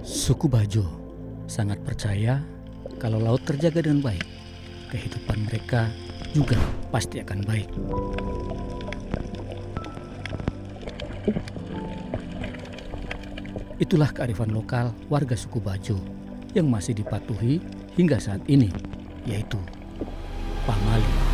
Suku Bajo sangat percaya kalau laut terjaga dengan baik, kehidupan mereka juga pasti akan baik. Itulah kearifan lokal warga suku Bajo yang masih dipatuhi hingga saat ini, yaitu pamali.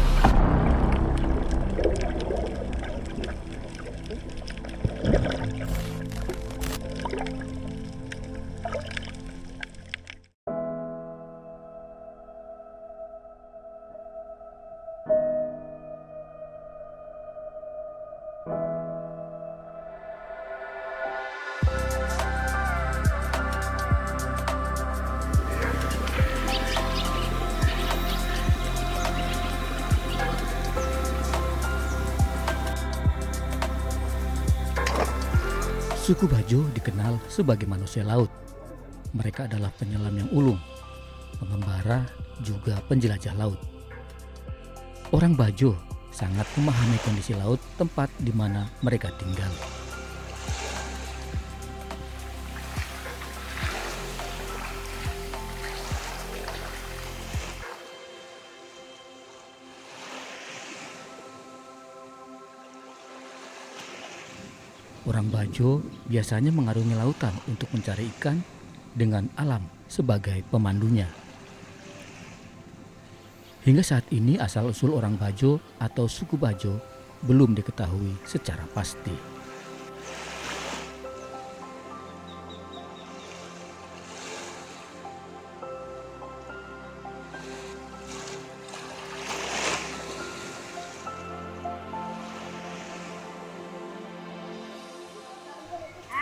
Suku Bajo dikenal sebagai manusia laut. Mereka adalah penyelam yang ulung, pengembara, juga penjelajah laut. Orang Bajo sangat memahami kondisi laut tempat di mana mereka tinggal. Orang Bajo biasanya mengarungi lautan untuk mencari ikan dengan alam sebagai pemandunya. Hingga saat ini asal-usul orang Bajo atau suku Bajo belum diketahui secara pasti.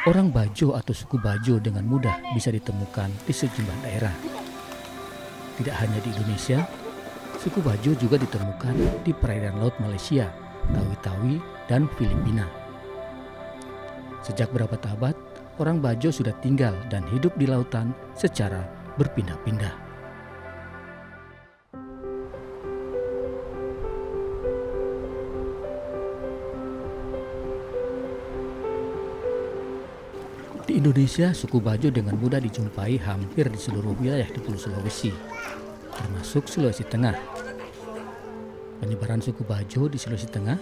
Orang Bajo atau suku Bajo dengan mudah bisa ditemukan di sejumlah daerah. Tidak hanya di Indonesia, suku Bajo juga ditemukan di perairan laut Malaysia, Tawi-Tawi, dan Filipina. Sejak berapa abad, orang Bajo sudah tinggal dan hidup di lautan secara berpindah-pindah. Di Indonesia, suku Bajo dengan mudah dijumpai hampir di seluruh wilayah di Pulau Sulawesi, termasuk Sulawesi Tengah. Penyebaran suku Bajo di Sulawesi Tengah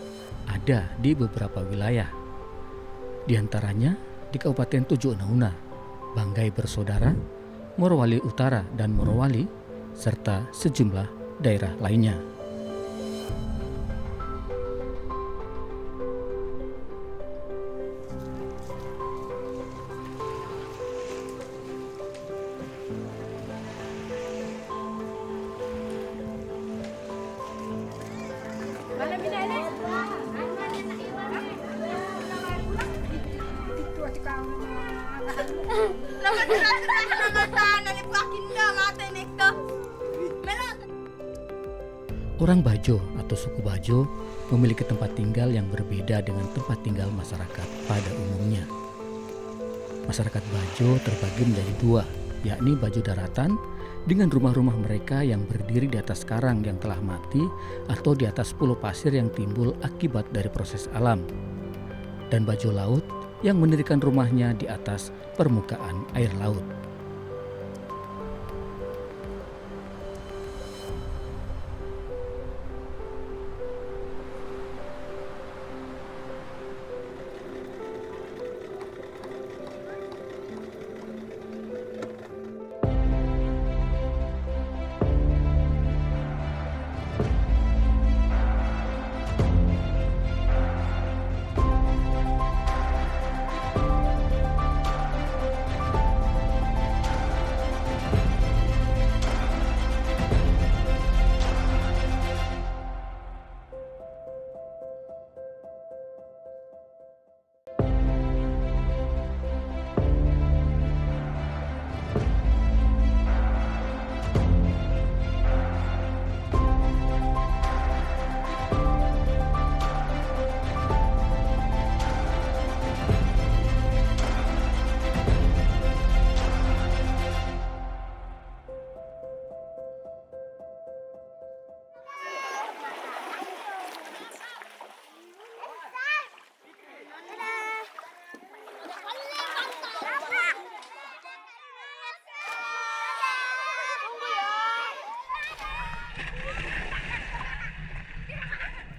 ada di beberapa wilayah. Di antaranya di Kabupaten Tojo Una-Una, Banggai Bersaudara, Morowali Utara dan Morowali, serta sejumlah daerah lainnya. Orang Bajo atau suku Bajo memiliki tempat tinggal yang berbeda dengan tempat tinggal masyarakat pada umumnya. Masyarakat Bajo terbagi menjadi dua, yakni Bajo daratan dengan rumah-rumah mereka yang berdiri di atas karang yang telah mati atau di atas pulau pasir yang timbul akibat dari proses alam, dan Bajo laut yang mendirikan rumahnya di atas permukaan air laut.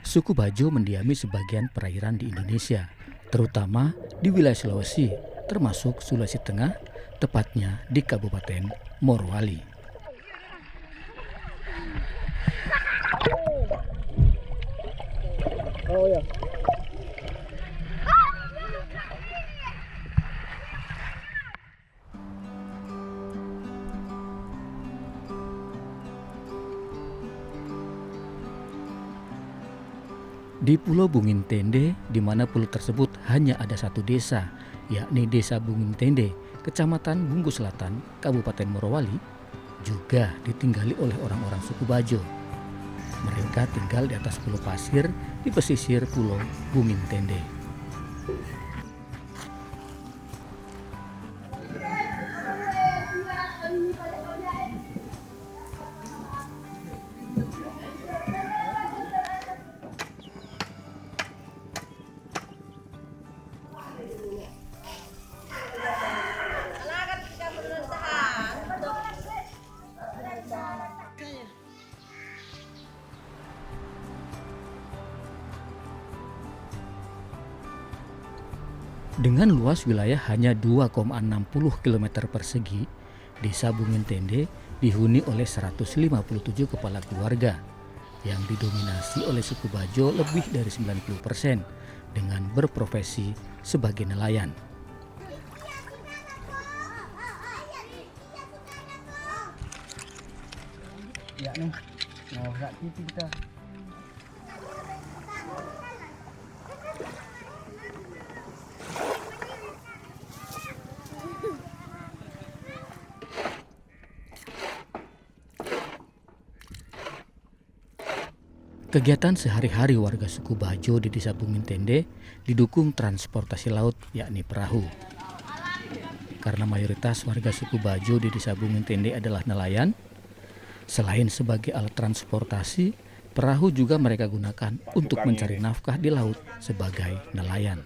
Suku Bajo mendiami sebagian perairan di Indonesia, terutama di wilayah Sulawesi, termasuk Sulawesi Tengah, tepatnya di Kabupaten Morowali. Oh ya. Di Pulau Bungintende, di mana pulau tersebut hanya ada satu desa, yakni Desa Bungintende, Kecamatan Bungku Selatan, Kabupaten Morowali, juga ditinggali oleh orang-orang suku Bajo. Mereka tinggal di atas pulau pasir di pesisir Pulau Bungintende. Dengan luas wilayah hanya 2,60 km persegi, Desa Bungintende dihuni oleh 157 kepala keluarga yang didominasi oleh suku Bajo lebih dari 90% dengan berprofesi sebagai nelayan. Ya nih. Nah, saat itu kita. Kegiatan sehari-hari warga suku Bajo di Desa Bungintende didukung transportasi laut, yakni perahu. Karena mayoritas warga suku Bajo di Desa Bungintende adalah nelayan, selain sebagai alat transportasi, perahu juga mereka gunakan untuk mencari nafkah di laut sebagai nelayan.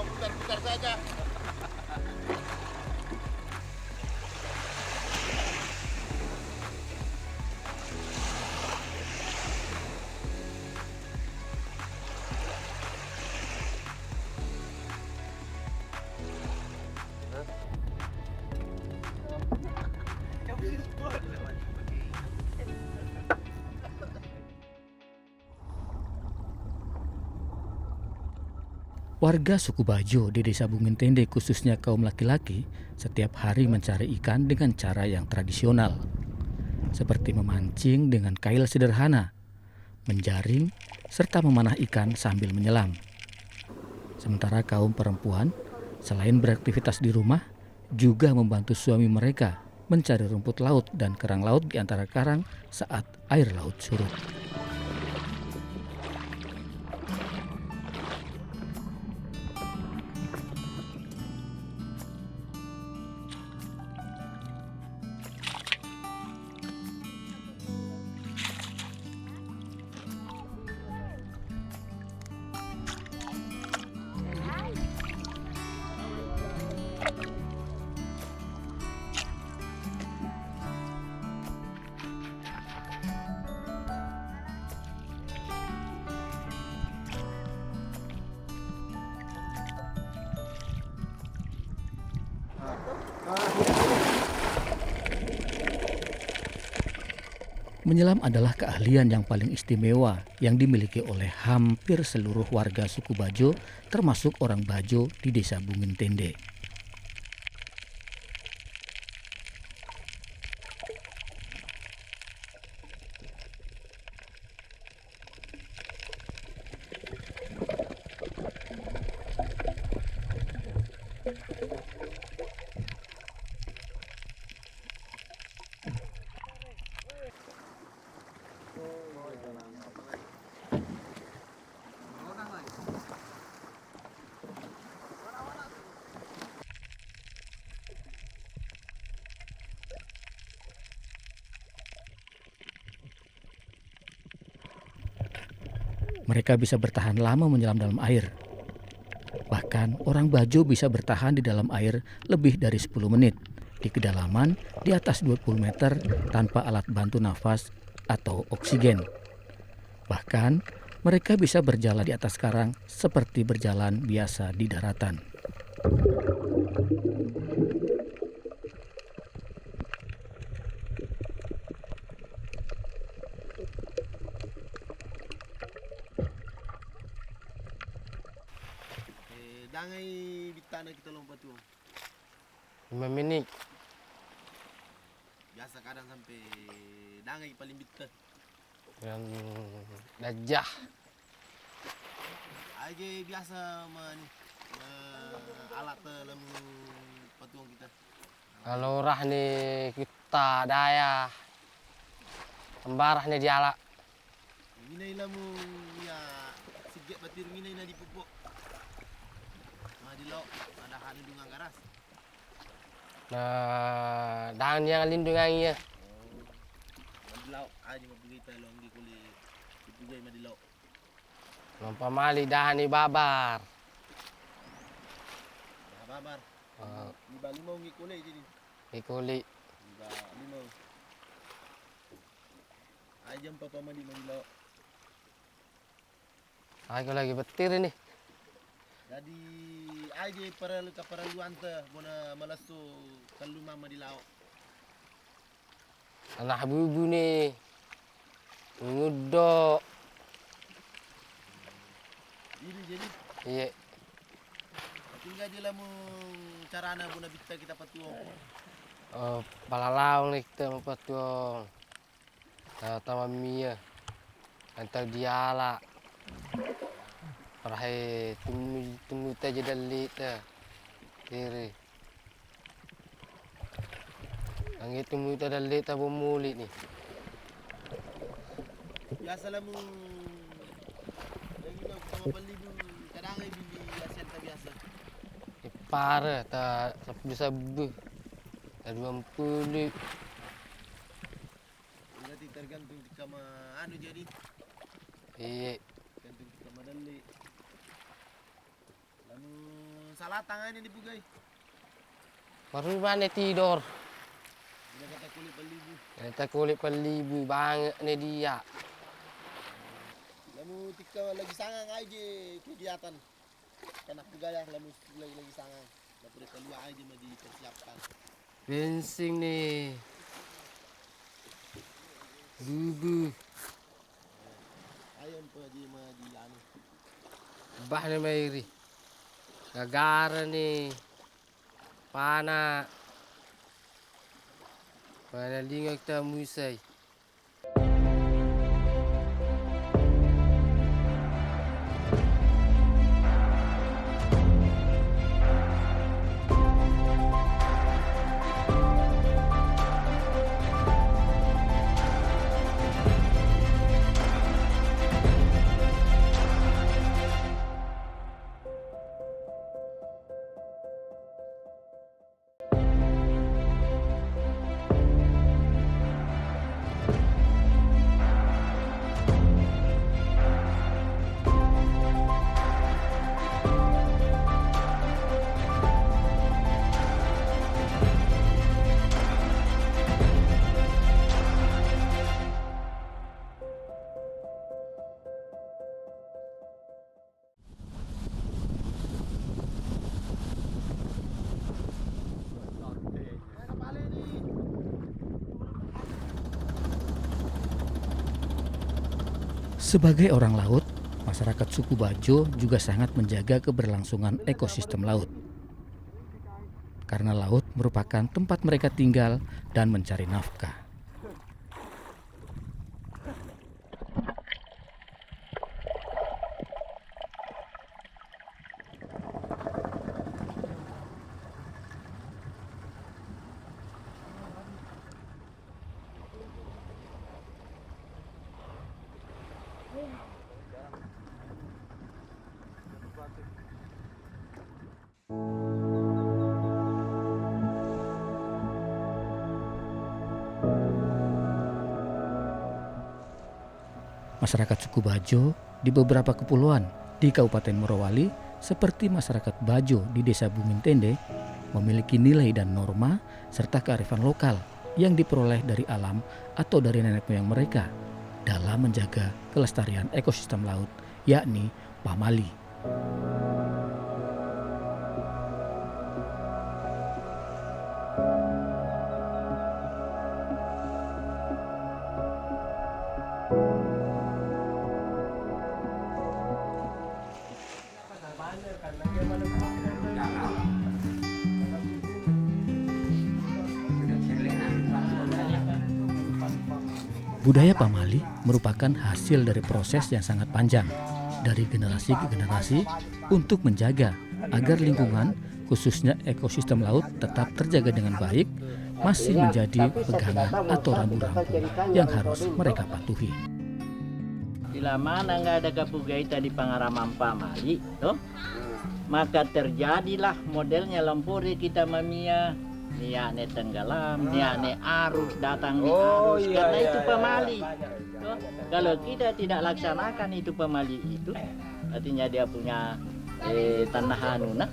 Putar-putar saja. Warga suku Bajo di Desa Bungintende, khususnya kaum laki-laki, setiap hari mencari ikan dengan cara yang tradisional, seperti memancing dengan kail sederhana, menjaring, serta memanah ikan sambil menyelam. Sementara kaum perempuan, selain beraktivitas di rumah, juga membantu suami mereka mencari rumput laut dan kerang laut di antara karang saat air laut surut. Menyelam adalah keahlian yang paling istimewa yang dimiliki oleh hampir seluruh warga suku Bajo, termasuk orang Bajo di Desa Bungintende. Mereka bisa bertahan lama menyelam dalam air. Bahkan orang Bajo bisa bertahan di dalam air lebih dari 10 menit di kedalaman di atas 20 meter tanpa alat bantu nafas atau oksigen. Bahkan mereka bisa berjalan di atas karang seperti berjalan biasa di daratan. Dangai bitana kita lompat tuh. 5 menit. Biasa kadang sampai dangai paling bitter. Yang dajah. Aja biasa alat lemu patuang kita. Kalau rah nih kita daya. Tembarah nih diala. Minai lemu ya sigit batir minai na di pupuk. Di laut ada hari dungang garas. Nah, dan yang lindungannya. Di laut aja mau pergi pelong di kulit dipugai di laut. Mampamali dah ni babar. Ya babar. Di Bali mau ngi kulit jadi. Ikuli. Di Bali mau. Aja papa mandi di laut. Aku lagi betir ini. Jadi aja keperluan teh bona melesu kalau mama di laut. Anak bubu nih. Ngudok. Ini jadi Iya. tinggal dia lamu carana bona bisa kita patuang. Oh, palalaong nih kita mapatuong. Tama Mia. Antar diala. Parahe temu aja dalit dah. Kiri. Ang temu ta dalit ta bumuli ni. Biasa lamu lagi nak sama beli bu kadang ai beli asian ta biasa. Para ta bisa bu. Ta 20. Berarti tergantung sama anu jadi Iya. tergantung sama dali. Lalu salah tangannya dipugai. Baru mana tidur. Udah kata kulit beli bu. Kita kulit pelibu banget ni dia. Lalu tika lagi sangang aja kegiatan. Kena pegayah lalu lagi sangang. Lalu keluar aja mah dipersiapkan. Bensin nih. Bubu. Ayam pa di mah di anu. Bah ni Mairi. Gagara nih. Pana. Pana linga kita musai. Sebagai orang laut, masyarakat suku Bajo juga sangat menjaga keberlangsungan ekosistem laut. Karena laut merupakan tempat mereka tinggal dan mencari nafkah. Masyarakat suku Bajo Di beberapa kepulauan di Kabupaten Morowali seperti masyarakat Bajo di Desa Bumintende memiliki nilai dan norma serta kearifan lokal yang diperoleh dari alam atau dari nenek moyang mereka dalam menjaga kelestarian ekosistem laut, yakni pamali. Budaya pamali merupakan hasil dari proses yang sangat panjang dari generasi ke generasi untuk menjaga agar lingkungan khususnya ekosistem laut tetap terjaga dengan baik, masih menjadi pegangan atau rambu-rambu yang harus mereka patuhi. Bila mana nggak ada kapugaita di pengaraman pamali, toh, maka terjadilah modelnya lampore kita mamia. Niat tenggelam, niat arus datang di arus, karena itu pamali. Toh, kalau kita tidak laksanakan itu pamali itu, artinya dia punya tanah hanuna,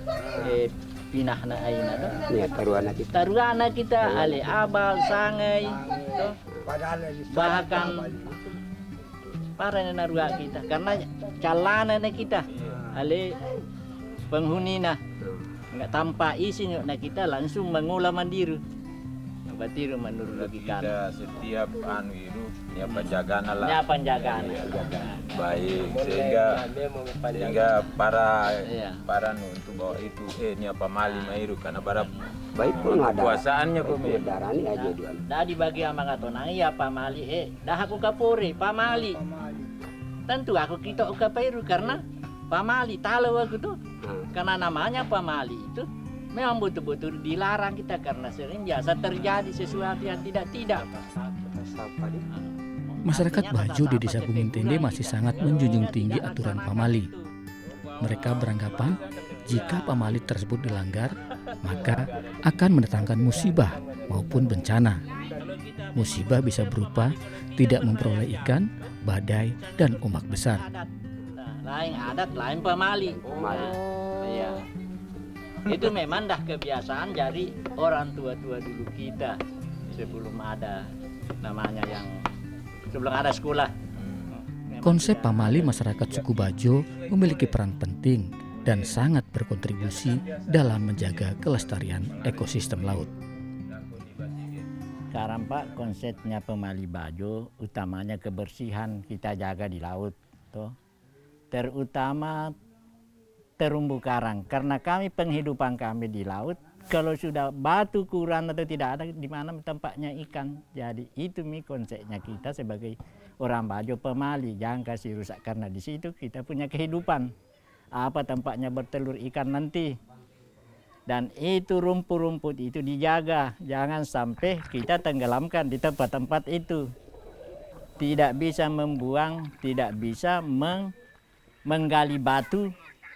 pinah na aina toh. Ya, Taruhana kita ale abal sangai, toh, bahkan para narua kita, karena calana kita ale penghunina. Nggak tanpa izin na kita langsung mengolah mandiri. Batiru menurut kita. Setiap itu ya penjagaan lah. Ya penjagaan. Baik sehingga para untuk bawa itu ini apa mali mairu karena para baik pun ada. Kuasaannya pemir. Darani aja dia. Dah dibagi sama katonang ya pamali dah aku kapore pamali. Tentu aku kita kapairu karena pamali tahu aku tuh. Karena namanya pamali itu memang betul-betul dilarang kita karena sering biasa terjadi sesuatu yang tidak. Masyarakat Bajo di Desa Bumintende masih sangat menjunjung tinggi aturan pamali. Mereka beranggapan jika pamali tersebut dilanggar, maka akan mendatangkan musibah maupun bencana. Musibah bisa berupa tidak memperoleh ikan, badai, dan ombak besar. Lain adat, lain pamali. Iya. Itu memang dah kebiasaan dari orang tua-tua dulu kita sebelum ada namanya yang sebelum ada sekolah. Konsep pamali masyarakat suku Bajo memiliki peran penting dan sangat berkontribusi dalam menjaga kelestarian ekosistem laut. Sekarang Pak, konsepnya pamali Bajo utamanya kebersihan kita jaga di laut, toh. Terutama terumbu karang, karena kami penghidupan kami di laut, kalau sudah batu kurang atau tidak ada di mana tempatnya ikan. Jadi itu konsepnya kita sebagai orang Bajo pemali, jangan kasih rusak karena di situ kita punya kehidupan. Apa tempatnya bertelur ikan nanti. Dan itu rumput-rumput itu dijaga, jangan sampai kita tenggelamkan di tempat-tempat itu. Tidak bisa membuang, tidak bisa menggali batu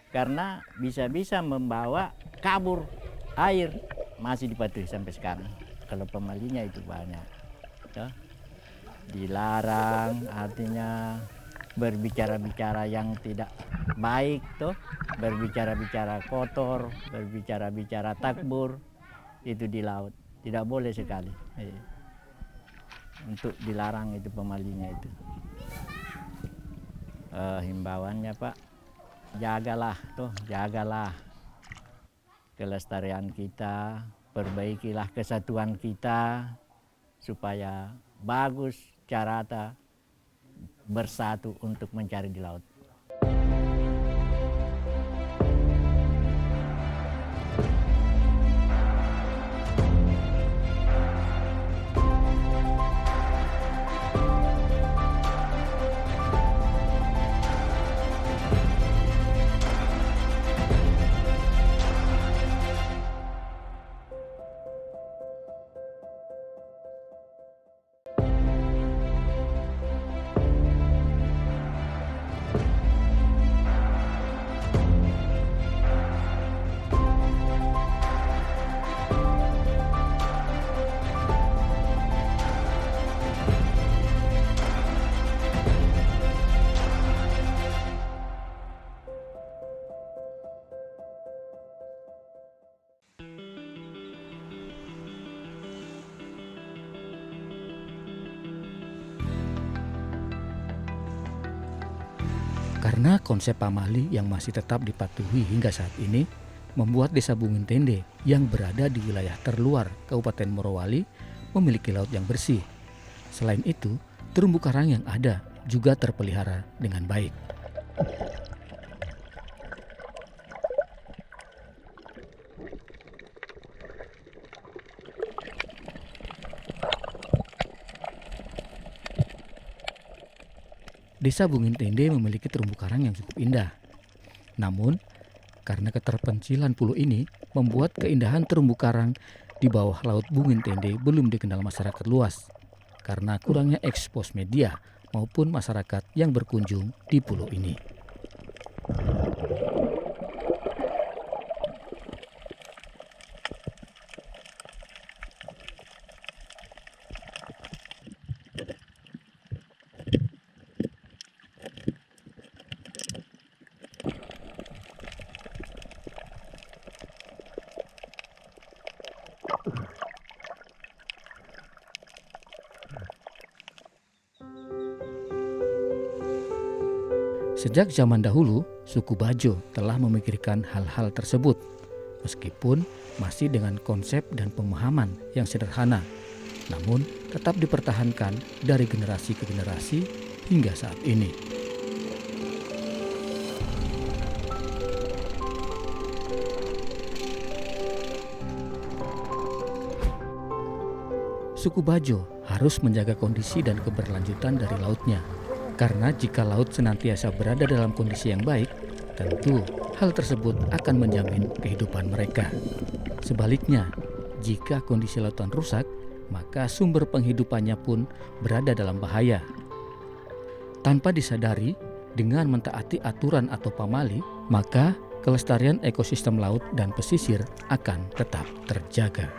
karena bisa-bisa membawa kabur air, masih dipatuhi sampai sekarang. Kalau pemalinya itu banyak, toh. Dilarang artinya berbicara-bicara yang tidak baik, toh. Berbicara-bicara kotor, berbicara-bicara takbur itu di laut tidak boleh sekali. Untuk dilarang itu pemalinya itu. Himbauannya Pak, jagalah kelestarian kita, perbaikilah kesatuan kita supaya bagus cara bersatu untuk mencari di laut. Karena konsep pamali yang masih tetap dipatuhi hingga saat ini, membuat Desa Bungin Tende yang berada di wilayah terluar Kabupaten Morowali memiliki laut yang bersih. Selain itu, terumbu karang yang ada juga terpelihara dengan baik. Desa Bungin Tende memiliki terumbu karang yang cukup indah. Namun, karena keterpencilan pulau ini membuat keindahan terumbu karang di bawah laut Bungin Tende belum dikenal masyarakat luas karena kurangnya ekspos media maupun masyarakat yang berkunjung di pulau ini. Sejak zaman dahulu, suku Bajo telah memikirkan hal-hal tersebut, meskipun masih dengan konsep dan pemahaman yang sederhana, namun tetap dipertahankan dari generasi ke generasi hingga saat ini. Suku Bajo harus menjaga kondisi dan keberlanjutan dari lautnya. Karena jika laut senantiasa berada dalam kondisi yang baik, tentu hal tersebut akan menjamin kehidupan mereka. Sebaliknya, jika kondisi lautan rusak, maka sumber penghidupannya pun berada dalam bahaya. Tanpa disadari, dengan mentaati aturan atau pamali, maka kelestarian ekosistem laut dan pesisir akan tetap terjaga.